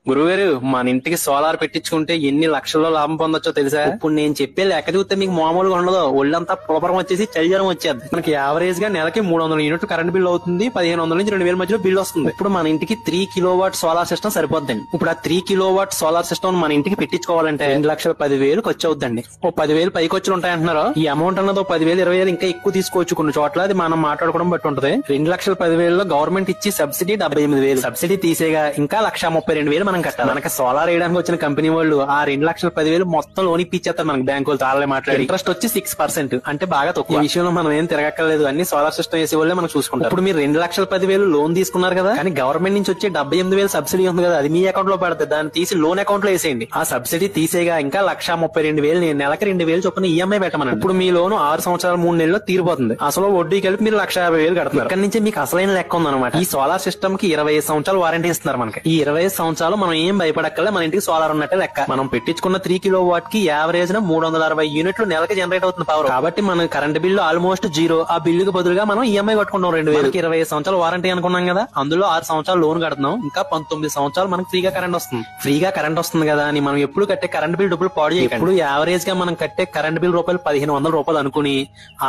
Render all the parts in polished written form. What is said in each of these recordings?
గురుగారు మన ఇంటికి సోలార్ పెట్టించుకుంటే ఎన్ని లక్షల్లో లాభం పొందొచ్చో తెలుసా? ఇప్పుడు నేను చెప్పే లెక్క చూస్తే మీకు మామూలుగా ఉండదు. ఒళ్ళంతా పులపరం వచ్చేసి చలిజరం వచ్చేది. మనకి యావరేజ్ గా నెలకి 300 యూనిట్లు కరెంట్ బిల్ అవుతుంది. 1500 నుంచి 2000 మధ్యలో బిల్ వస్తుంది. ఇప్పుడు మన ఇంటికి 3 కిలోవాట్ సోలార్ సిస్టమ్ సరిపోద్దండి. ఇప్పుడు ఆ 3 కిలోవాట్ సోలార్ సిస్టమ్ మన ఇంటికి పెట్టించుకోవాలంటే 2,10,000 ఖర్చు అవుతుందండి. ఓ 10,000 పైకి వచ్చి ఉంటాయంటున్నారు. ఈ అమౌంట్ అన్నది 10,000 20,000 ఇంకా ఎక్కువ తీసుకోవచ్చు. కొన్ని చోట్ల అది మనం మాట్లాడుకోవడం బట్టి ఉంటది. 2,10,000 గవర్నమెంట్ ఇచ్చి సబ్సిడీ 78,000 సబ్సిడీ తీసేగా ఇంకా 1,32,000 మనం కట్టాలి. మనకి సోలార్ వేయడానికి వచ్చిన కంపెనీ వాళ్ళు ఆ 2,10,000 మొత్తం లోన్ ఇప్పించేస్తారు మనకి బ్యాంకు వాళ్ళు. చాలా మాట్లాడి ఇంట్రెస్ట్ వచ్చి 6%, అంటే బాగా తక్కువ. ఈ విషయంలో మనం ఏం తిరగక్కర్లేదు. అన్ని సోలార్ సిస్టమ్ వేసే వాళ్ళే మనం చూసుకుంటాం. ఇప్పుడు మీరు 2,10,000 లోన్ తీసుకున్నారు కదా, కానీ గవర్నమెంట్ నుంచి వచ్చే 78,000 సబ్సిడీ ఉంది కదా, అది మీ అకౌంట్ లో పడుతుంది. దాన్ని తీసి లోన్ అకౌంట్ లో వేసేయండి. ఆ సబ్సిడీ తీసేగా ఇంకా 1,32,000 నెలకి 2,000 చొప్పున ఈఎంఐ పెట్టమని. ఇప్పుడు మీ లోన్ 6 సంవత్సరాలు 3 నెలల్లో తీరిపోతుంది. అసలు వడ్డీ కలిపి మీరు 1,50,000 కడతారు. ఇక్కడ నుంచి మీకు అసలైన లెక్క ఉందన్నమాట. ఈ సోలార్ సిస్టమ్ కి 25 సంవత్సరాలు వారంటీ ఇస్తున్నారు మనకి. ఈ 25 సంవత్సరాలు మనం ఏం భయపడక్కర్లే, మన ఇంటికి సోలార్ ఉన్నట్టే లెక్క. మనం పెట్టించుకున్న 3 కిలోవాట్ కి యావరేజ్ 360 యూనిట్లు నెలకి జనరేట్ అవుతుంది పవర్. కాబట్టి మన కరెంట్ బిల్లు ఆల్మోస్ట్ జీరో. ఆ బిల్లుకి బదులుగా మనం ఈఎంఐ కట్టుకుంటాం 2,000. 25 సంవత్సరాలు వారంటీ అనుకున్నాం కదా, అందులో 6 సంవత్సరాలు లోన్ కడుతున్నాం. ఇంకా 19 సంవత్సరాలు మనకి ఫ్రీగా కరెంట్ వస్తుంది. ఫ్రీగా కరెంట్ వస్తుంది కదా అని మనం ఎప్పుడు కట్టే కరెంట్ బిల్ డబ్బులు పాడు చేయకండి. ఇప్పుడు యావరేజ్ గా మనం కట్టే కరెంట్ బిల్ రూపాయలు 1,500 రూపాయలు అనుకుని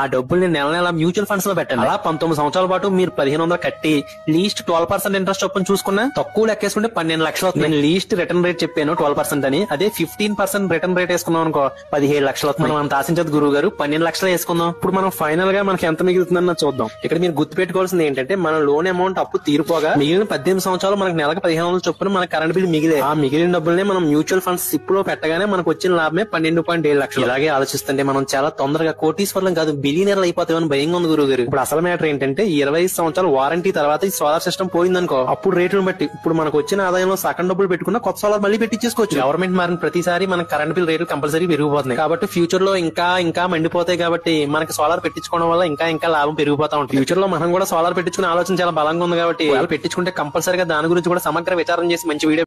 ఆ డబ్బుల్ని నెల నెల మ్యూచువల్ ఫండ్స్ లో పెట్టండి. అలా 19 సంవత్సరాల పాటు మీరు 1,500 కట్టి లీస్ట్ 12% ఇంట్రెస్ట్ చొప్పున చూసుకున్నా తక్కువ లెక్కేసుకుంటే 12 లక్షలు అవుతుంది. నేను లీస్ట్ రిటర్న్ రేట్ చెప్పాను 12% అని. అదే 15% రిటర్న్ రేట్ వేసుకున్నాం అనుకో 17 లక్షలు అవుతుంది. మనం అంత ఆశించదు గురువు గారు, 12 లక్షలు వేసుకుందాం. ఇప్పుడు మనం ఫైనల్ గా మనకి ఎంత మిగులుతుందన్న చూద్దాం. ఇక్కడ మీరు గుర్తు పెట్టుకోవాల్సింది ఏంటంటే, మన లోన్ అమౌంట్ అప్పు తీరిపోగా మిగిలిన 18 సంవత్సరాలు మనకి నెలకు 1,500 చొప్పున మన కరెంట్ బిల్ మిగిలే. ఆ మిగిలిన డబ్బుల్ని మనం మ్యూచువల్ ఫండ్స్ సిప్ లో పెట్టగానే మనకు వచ్చిన లాభమే 12.7 లక్షలు. ఇలాగే ఆలోచిస్తుంటే మనం చాలా తొందరగా కోటీశ్వర్లం కాదు బిలియనర్లు అయిపోతామని భయంగా ఉంది గురువు గారు. ఇప్పుడు అసలు మ్యాటర్ ఏంటంటే, 25 సంవత్సరాలు వారంటీ తర్వాత ఈ సోలార్ సిస్టమ్ పోయిందనుకో, అప్పుడు రేట్లను బట్టి ఇప్పుడు మనకు వచ్చిన ఆదాయంలో సగం డబ్బులు పెట్టుకున్న కొత్త సోలార్ మళ్ళీ పెట్టించేసుకోవచ్చు. గవర్నమెంట్ మారిన ప్రతిసారి మనకి కరెంట్ బిల్ రేట్లు కంపల్సరీ పెరిగిపోతున్నాయి. కాబట్టి ఫ్యూచర్ లో ఇంకా మండిపోతాయి. కాబట్టి మనకి సోలార్ పెట్టించుకోవడం వల్ల ఇంకా లాభం పెరిగిపోతా ఉంటుంది. ఫ్యూచర్ లో మనం కూడా సోలార్ పెట్టించుకునే ఆలోచన చాలా బలంగా ఉంది. కాబట్టి పెట్టించుకుంటే కంపల్సరీగా దాని గురించి కూడా సమగ్ర విచారం చేసి మంచి వీడియో